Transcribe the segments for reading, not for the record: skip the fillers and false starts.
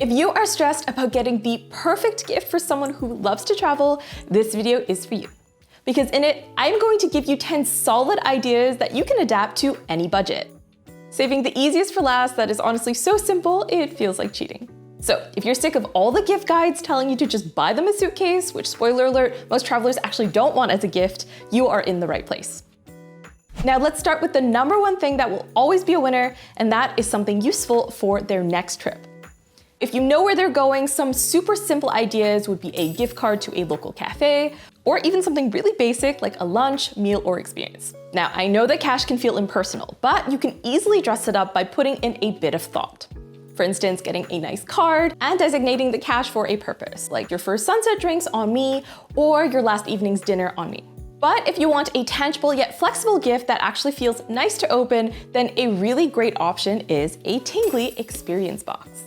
If you are stressed about getting the perfect gift for someone who loves to travel, this video is for you. Because in it, I'm going to give you 10 solid ideas that you can adapt to any budget. Saving the easiest for last that is honestly so simple, it feels like cheating. So if you're sick of all the gift guides telling you to just buy them a suitcase, which spoiler alert, most travelers actually don't want as a gift, you are in the right place. Now let's start with the number one thing that will always be a winner, and that is something useful for their next trip. If you know where they're going, some super simple ideas would be a gift card to a local cafe, or even something really basic like a lunch, meal, or experience. Now, I know that cash can feel impersonal, but you can easily dress it up by putting in a bit of thought. For instance, getting a nice card and designating the cash for a purpose, like your first sunset drinks on me, or your last evening's dinner on me. But if you want a tangible yet flexible gift that actually feels nice to open, then a really great option is a tingly experience box.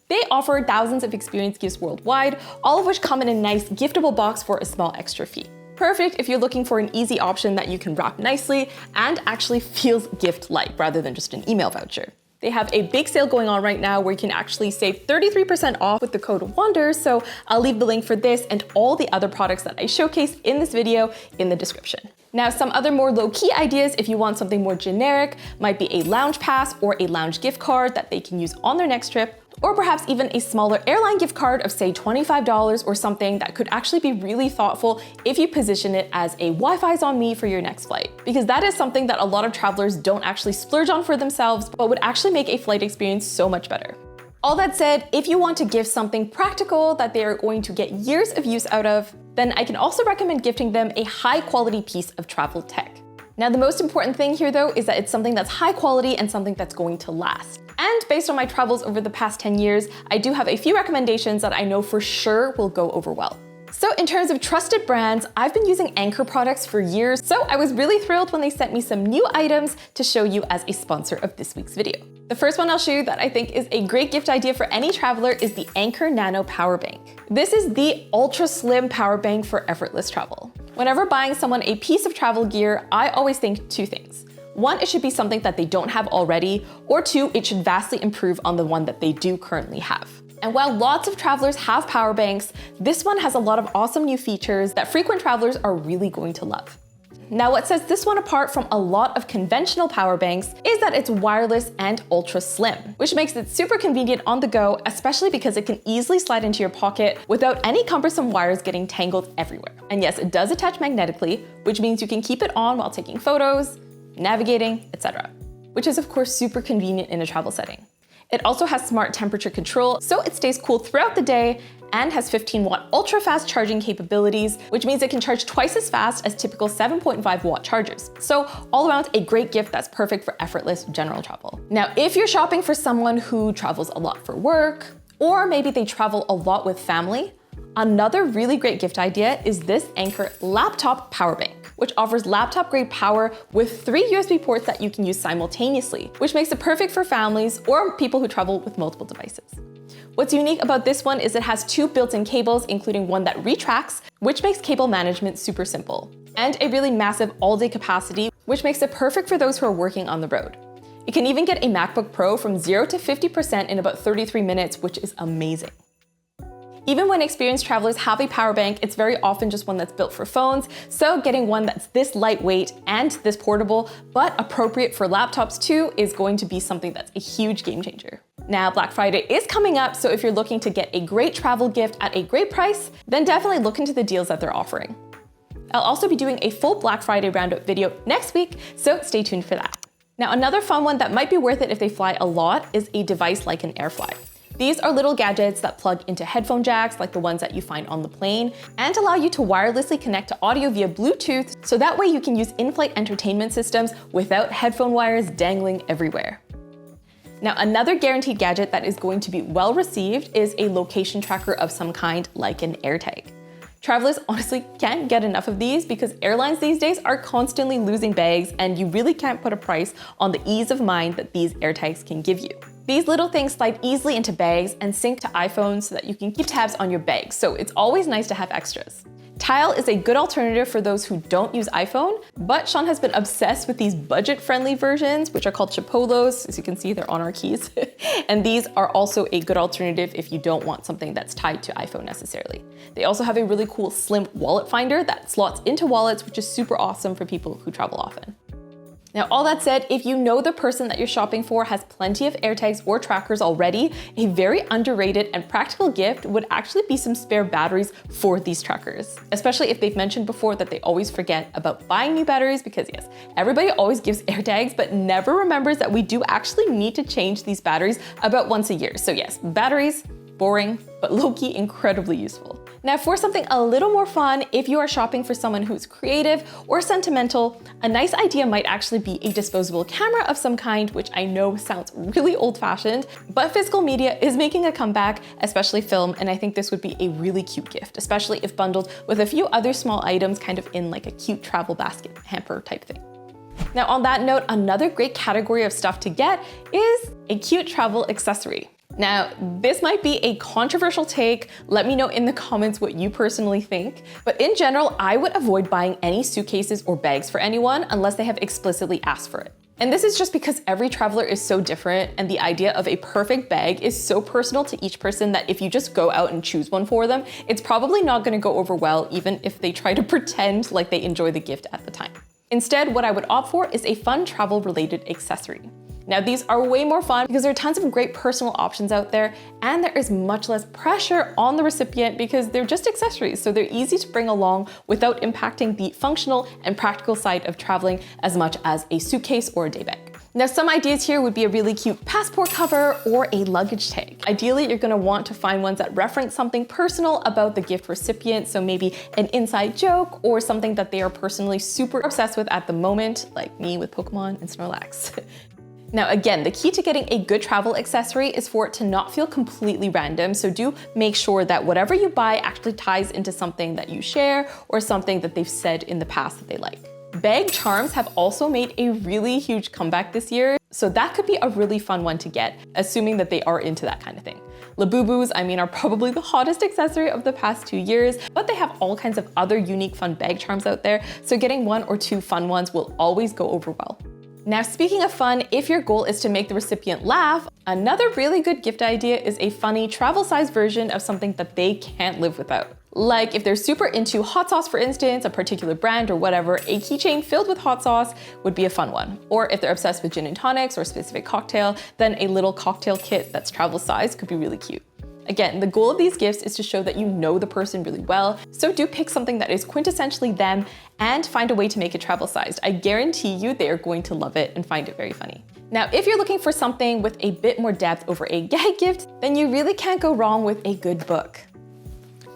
They offer thousands of experience gifts worldwide, all of which come in a nice giftable box for a small extra fee. Perfect if you're looking for an easy option that you can wrap nicely and actually feels gift-like rather than just an email voucher. They have a big sale going on right now where you can actually save 33% off with the code WANDERS, so I'll leave the link for this and all the other products that I showcase in this video in the description. Now, some other more low-key ideas if you want something more generic might be a lounge pass or a lounge gift card that they can use on their next trip, or perhaps even a smaller airline gift card of say $25 or something that could actually be really thoughtful if you position it as a Wi-Fi's on me for your next flight. Because that is something that a lot of travelers don't actually splurge on for themselves, but would actually make a flight experience so much better. All that said, if you want to give something practical that they are going to get years of use out of, then I can also recommend gifting them a high quality piece of travel tech. Now, the most important thing here though is that it's something that's high quality and something that's going to last. And based on my travels over the past 10 years, I do have a few recommendations that I know for sure will go over well. So in terms of trusted brands, I've been using Anker products for years, so I was really thrilled when they sent me some new items to show you as a sponsor of this week's video. The first one I'll show you that I think is a great gift idea for any traveler is the Anker Nano Power Bank. This is the ultra slim power bank for effortless travel. Whenever buying someone a piece of travel gear, I always think two things. One, it should be something that they don't have already, or two, it should vastly improve on the one that they do currently have. And while lots of travelers have power banks, this one has a lot of awesome new features that frequent travelers are really going to love. Now, what sets this one apart from a lot of conventional power banks is that it's wireless and ultra slim, which makes it super convenient on the go, especially because it can easily slide into your pocket without any cumbersome wires getting tangled everywhere. And yes, it does attach magnetically, which means you can keep it on while taking photos, navigating, etc., which is of course super convenient in a travel setting. It also has smart temperature control, so it stays cool throughout the day and has 15-watt ultra-fast charging capabilities, which means it can charge twice as fast as typical 7.5-watt chargers. So all around a great gift that's perfect for effortless general travel. Now, if you're shopping for someone who travels a lot for work, or maybe they travel a lot with family, another really great gift idea is this Anker Laptop Power Bank, which offers laptop-grade power with 3 USB ports that you can use simultaneously, which makes it perfect for families or people who travel with multiple devices. What's unique about this one is it has 2 built-in cables, including one that retracts, which makes cable management super simple, and a really massive all-day capacity, which makes it perfect for those who are working on the road. You can even get a MacBook Pro from 0 to 50% in about 33 minutes, which is amazing. Even when experienced travelers have a power bank, it's very often just one that's built for phones, so getting one that's this lightweight and this portable, but appropriate for laptops too, is going to be something that's a huge game changer. Now, Black Friday is coming up, so if you're looking to get a great travel gift at a great price, then definitely look into the deals that they're offering. I'll also be doing a full Black Friday roundup video next week, so stay tuned for that. Now, another fun one that might be worth it if they fly a lot is a device like an AirFly. These are little gadgets that plug into headphone jacks like the ones that you find on the plane and allow you to wirelessly connect to audio via Bluetooth, so that way you can use in-flight entertainment systems without headphone wires dangling everywhere. Now, another guaranteed gadget that is going to be well received is a location tracker of some kind like an AirTag. Travelers honestly can't get enough of these because airlines these days are constantly losing bags, and you really can't put a price on the ease of mind that these AirTags can give you. These little things slide easily into bags and sync to iPhones so that you can keep tabs on your bags, so it's always nice to have extras. Tile is a good alternative for those who don't use iPhone, but Sean has been obsessed with these budget-friendly versions, which are called Chipolos. As you can see, they're on our keys. And these are also a good alternative if you don't want something that's tied to iPhone necessarily. They also have a really cool slim wallet finder that slots into wallets, which is super awesome for people who travel often. Now, all that said, if you know the person that you're shopping for has plenty of AirTags or trackers already, a very underrated and practical gift would actually be some spare batteries for these trackers, especially if they've mentioned before that they always forget about buying new batteries, because yes, everybody always gives AirTags, but never remembers that we do actually need to change these batteries about once a year. So yes, batteries, boring, but low-key incredibly useful. Now for something a little more fun, if you are shopping for someone who's creative or sentimental, a nice idea might actually be a disposable camera of some kind, which I know sounds really old-fashioned, but physical media is making a comeback, especially film, and I think this would be a really cute gift, especially if bundled with a few other small items kind of in like a cute travel basket hamper type thing. Now on that note, another great category of stuff to get is a cute travel accessory. Now, this might be a controversial take. Let me know in the comments what you personally think. But in general, I would avoid buying any suitcases or bags for anyone unless they have explicitly asked for it. And this is just because every traveler is so different, and the idea of a perfect bag is so personal to each person that if you just go out and choose one for them, it's probably not going to go over well, even if they try to pretend like they enjoy the gift at the time. Instead, what I would opt for is a fun travel-related accessory. Now, these are way more fun because there are tons of great personal options out there, and there is much less pressure on the recipient because they're just accessories, so they're easy to bring along without impacting the functional and practical side of traveling as much as a suitcase or a day bag. Now, some ideas here would be a really cute passport cover or a luggage tag. Ideally, you're gonna want to find ones that reference something personal about the gift recipient, so maybe an inside joke or something that they are personally super obsessed with at the moment, like me with Pokemon and Snorlax. Now again, the key to getting a good travel accessory is for it to not feel completely random, so do make sure that whatever you buy actually ties into something that you share or something that they've said in the past that they like. Bag charms have also made a really huge comeback this year, so that could be a really fun one to get, assuming that they are into that kind of thing. Labubus, I mean, are probably the hottest accessory of the past 2 years, but they have all kinds of other unique fun bag charms out there, so getting 1 or 2 fun ones will always go over well. Now, speaking of fun, if your goal is to make the recipient laugh, another really good gift idea is a funny travel-sized version of something that they can't live without. Like if they're super into hot sauce, for instance, a particular brand or whatever, a keychain filled with hot sauce would be a fun one. Or if they're obsessed with gin and tonics or a specific cocktail, then a little cocktail kit that's travel-sized could be really cute. Again, the goal of these gifts is to show that you know the person really well, so do pick something that is quintessentially them and find a way to make it travel-sized. I guarantee you they are going to love it and find it very funny. Now, if you're looking for something with a bit more depth over a gag gift, then you really can't go wrong with a good book.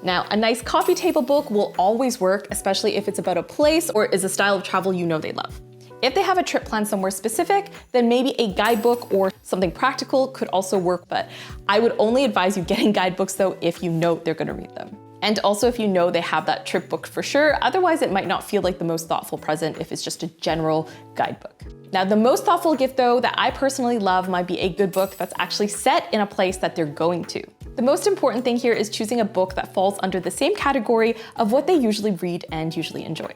Now, a nice coffee table book will always work, especially if it's about a place or is a style of travel you know they love. If they have a trip planned somewhere specific, then maybe a guidebook or something practical could also work, but I would only advise you getting guidebooks though if you know they're gonna read them. And also if you know they have that trip booked for sure, otherwise it might not feel like the most thoughtful present if it's just a general guidebook. Now, the most thoughtful gift though that I personally love might be a good book that's actually set in a place that they're going to. The most important thing here is choosing a book that falls under the same category of what they usually read and usually enjoy.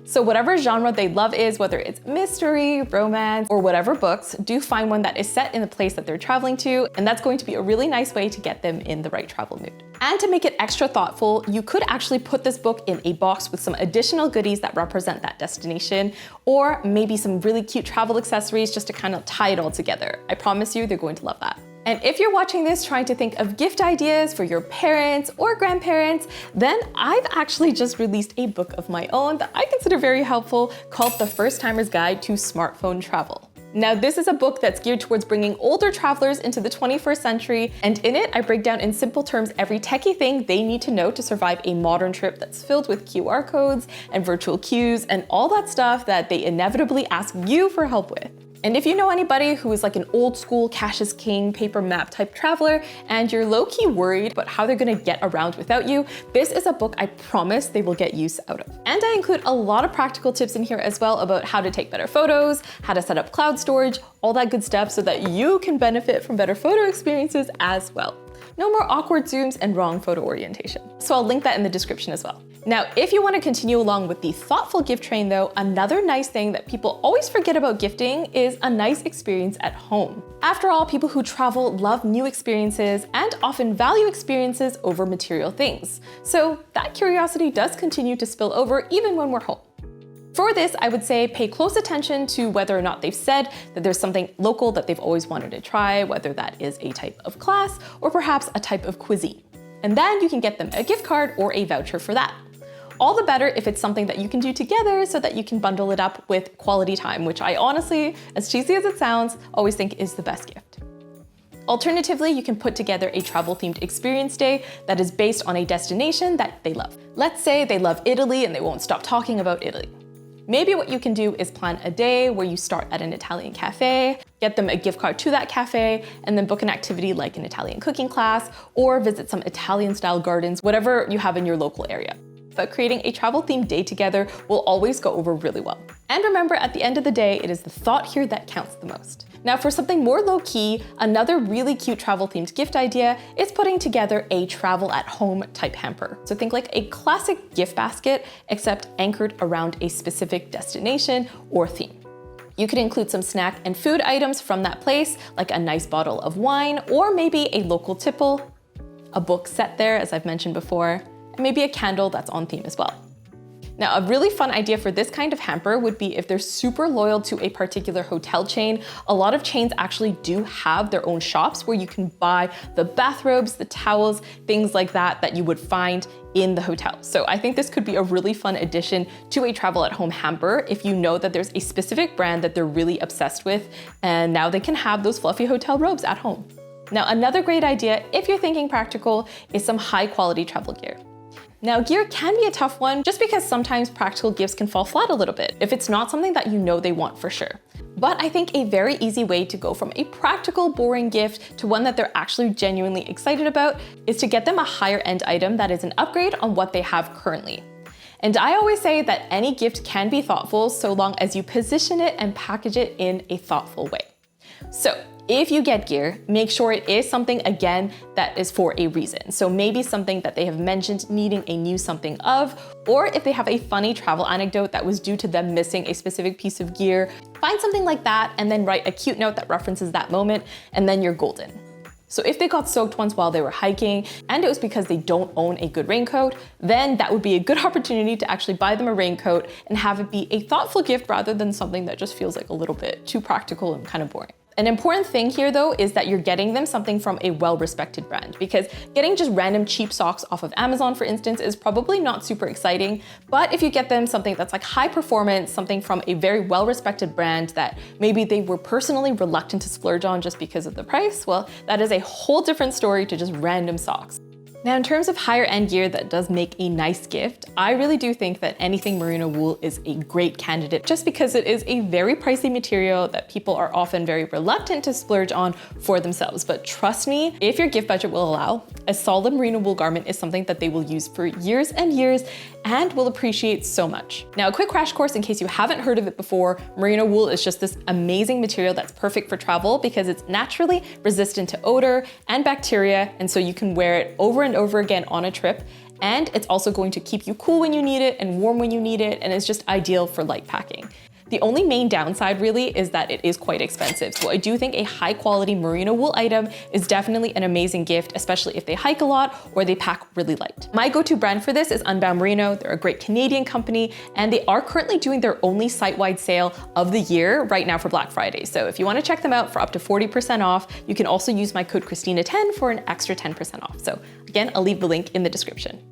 So whatever genre they love is, whether it's mystery, romance, or whatever books, do find one that is set in the place that they're traveling to, and that's going to be a really nice way to get them in the right travel mood. And to make it extra thoughtful, you could actually put this book in a box with some additional goodies that represent that destination, or maybe some really cute travel accessories just to kind of tie it all together. I promise you, they're going to love that. And if you're watching this trying to think of gift ideas for your parents or grandparents, then I've actually just released a book of my own that I consider very helpful called The First Timer's Guide to Smartphone Travel. Now, this is a book that's geared towards bringing older travelers into the 21st century, and in it, I break down in simple terms every techie thing they need to know to survive a modern trip that's filled with QR codes and virtual queues and all that stuff that they inevitably ask you for help with. And if you know anybody who is like an old school cash is king paper map type traveler and you're low-key worried about how they're gonna get around without you, this is a book I promise they will get use out of. And I include a lot of practical tips in here as well about how to take better photos, how to set up cloud storage, all that good stuff so that you can benefit from better photo experiences as well. No more awkward zooms and wrong photo orientation. So I'll link that in the description as well. Now, if you want to continue along with the thoughtful gift train though, another nice thing that people always forget about gifting is a nice experience at home. After all, people who travel love new experiences and often value experiences over material things. So that curiosity does continue to spill over even when we're home. For this, I would say pay close attention to whether or not they've said that there's something local that they've always wanted to try, whether that is a type of class or perhaps a type of cuisine. And then you can get them a gift card or a voucher for that. All the better if it's something that you can do together so that you can bundle it up with quality time, which I honestly, as cheesy as it sounds, always think is the best gift. Alternatively, you can put together a travel-themed experience day that is based on a destination that they love. Let's say they love Italy and they won't stop talking about Italy. Maybe what you can do is plan a day where you start at an Italian cafe, get them a gift card to that cafe, and then book an activity like an Italian cooking class or visit some Italian-style gardens, whatever you have in your local area. But creating a travel-themed day together will always go over really well. And remember, at the end of the day, it is the thought here that counts the most. Now, for something more low-key, another really cute travel-themed gift idea is putting together a travel-at-home type hamper. So think like a classic gift basket, except anchored around a specific destination or theme. You could include some snack and food items from that place, like a nice bottle of wine, or maybe a local tipple, a book set there, as I've mentioned before, and maybe a candle that's on theme as well. Now, a really fun idea for this kind of hamper would be if they're super loyal to a particular hotel chain. A lot of chains actually do have their own shops where you can buy the bathrobes, the towels, things like that that you would find in the hotel. So I think this could be a really fun addition to a travel at home hamper if you know that there's a specific brand that they're really obsessed with, and now they can have those fluffy hotel robes at home. Now, another great idea, if you're thinking practical, is some high quality travel gear. Now, gear can be a tough one just because sometimes practical gifts can fall flat a little bit if it's not something that you know they want for sure. But I think a very easy way to go from a practical, boring gift to one that they're actually genuinely excited about is to get them a higher end item that is an upgrade on what they have currently. And I always say that any gift can be thoughtful so long as you position it and package it in a thoughtful way. So, if you get gear, make sure it is something, again, that is for a reason. So maybe something that they have mentioned needing a new something of, or if they have a funny travel anecdote that was due to them missing a specific piece of gear, find something like that and then write a cute note that references that moment, and then you're golden. So if they got soaked once while they were hiking, and it was because they don't own a good raincoat, then that would be a good opportunity to actually buy them a raincoat and have it be a thoughtful gift rather than something that just feels like a little bit too practical and kind of boring. An important thing here though is that you're getting them something from a well-respected brand, because getting just random cheap socks off of Amazon, for instance, is probably not super exciting. But if you get them something that's like high performance, something from a very well-respected brand that maybe they were personally reluctant to splurge on just because of the price, well, that is a whole different story to just random socks. Now, in terms of higher end gear that does make a nice gift, I really do think that anything merino wool is a great candidate just because it is a very pricey material that people are often very reluctant to splurge on for themselves. But trust me, if your gift budget will allow, a solid merino wool garment is something that they will use for years and years and will appreciate so much. Now, a quick crash course in case you haven't heard of it before, merino wool is just this amazing material that's perfect for travel because it's naturally resistant to odor and bacteria, and so you can wear it over and over again on a trip, and it's also going to keep you cool when you need it and warm when you need it, and it's just ideal for light packing. The only main downside really is that it is quite expensive. So I do think a high quality merino wool item is definitely an amazing gift, especially if they hike a lot or they pack really light. My go-to brand for this is Unbound Merino. They're a great Canadian company, and they are currently doing their only site-wide sale of the year right now for Black Friday. So if you want to check them out for up to 40% off, you can also use my code Christina10 for an extra 10% off. So again, I'll leave the link in the description.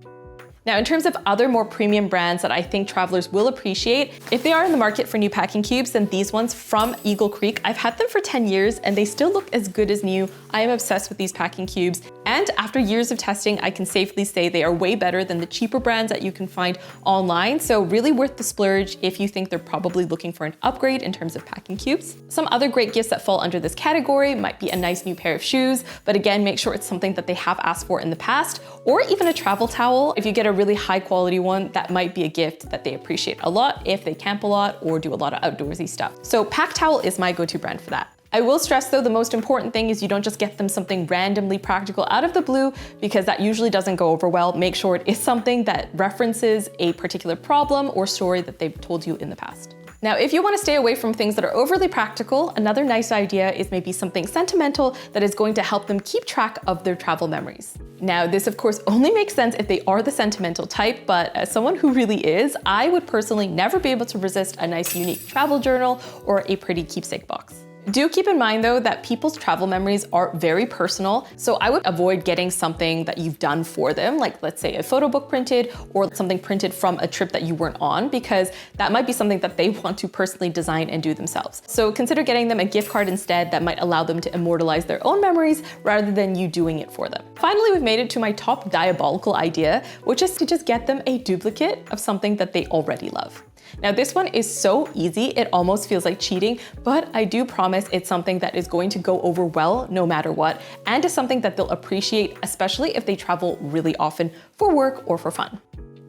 Now, in terms of other more premium brands that I think travelers will appreciate, if they are in the market for new packing cubes, then these ones from Eagle Creek, I've had them for 10 years and they still look as good as new. I am obsessed with these packing cubes. And after years of testing, I can safely say they are way better than the cheaper brands that you can find online. So really worth the splurge if you think they're probably looking for an upgrade in terms of packing cubes. Some other great gifts that fall under this category might be a nice new pair of shoes, but again, make sure it's something that they have asked for in the past, or even a travel towel. If you get a really high quality one, that might be a gift that they appreciate a lot if they camp a lot or do a lot of outdoorsy stuff. So Pack Towel is my go-to brand for that. I will stress though, the most important thing is you don't just get them something randomly practical out of the blue, because that usually doesn't go over well. Make sure it is something that references a particular problem or story that they've told you in the past. Now, if you want to stay away from things that are overly practical, another nice idea is maybe something sentimental that is going to help them keep track of their travel memories. Now, this of course only makes sense if they are the sentimental type, but as someone who really is, I would personally never be able to resist a nice unique travel journal or a pretty keepsake box. Do keep in mind though that people's travel memories are very personal, so I would avoid getting something that you've done for them, like let's say a photo book printed or something printed from a trip that you weren't on, because that might be something that they want to personally design and do themselves. So consider getting them a gift card instead that might allow them to immortalize their own memories rather than you doing it for them. Finally, we've made it to my top diabolical idea, which is to just get them a duplicate of something that they already love. Now this one is so easy, it almost feels like cheating, but I do promise it's something that is going to go over well no matter what, and is something that they'll appreciate, especially if they travel really often for work or for fun.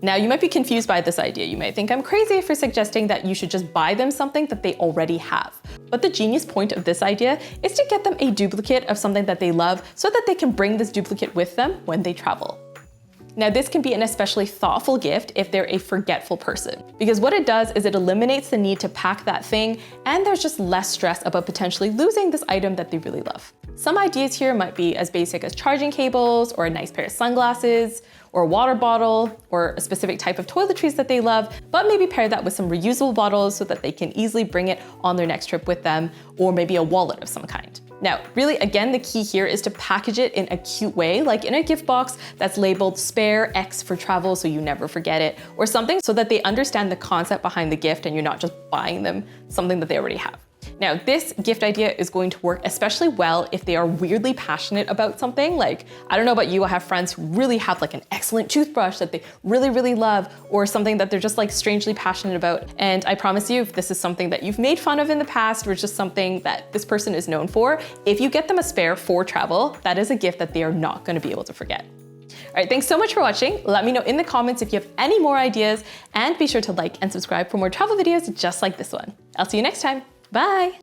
Now you might be confused by this idea. You might think I'm crazy for suggesting that you should just buy them something that they already have. But the genius point of this idea is to get them a duplicate of something that they love so that they can bring this duplicate with them when they travel. Now this can be an especially thoughtful gift if they're a forgetful person, because what it does is it eliminates the need to pack that thing, and there's just less stress about potentially losing this item that they really love. Some ideas here might be as basic as charging cables, or a nice pair of sunglasses, or a water bottle, or a specific type of toiletries that they love, but maybe pair that with some reusable bottles so that they can easily bring it on their next trip with them, or maybe a wallet of some kind. Now, really, again, the key here is to package it in a cute way, like in a gift box that's labeled spare X for travel so you never forget it, or something so that they understand the concept behind the gift and you're not just buying them something that they already have. Now, this gift idea is going to work especially well if they are weirdly passionate about something. Like, I don't know about you, I have friends who really have like an excellent toothbrush that they really, really love, or something that they're just like strangely passionate about. And I promise you, if this is something that you've made fun of in the past, or just something that this person is known for, if you get them a spare for travel, that is a gift that they are not going to be able to forget. All right, thanks so much for watching. Let me know in the comments if you have any more ideas, and be sure to like and subscribe for more travel videos just like this one. I'll see you next time. Bye.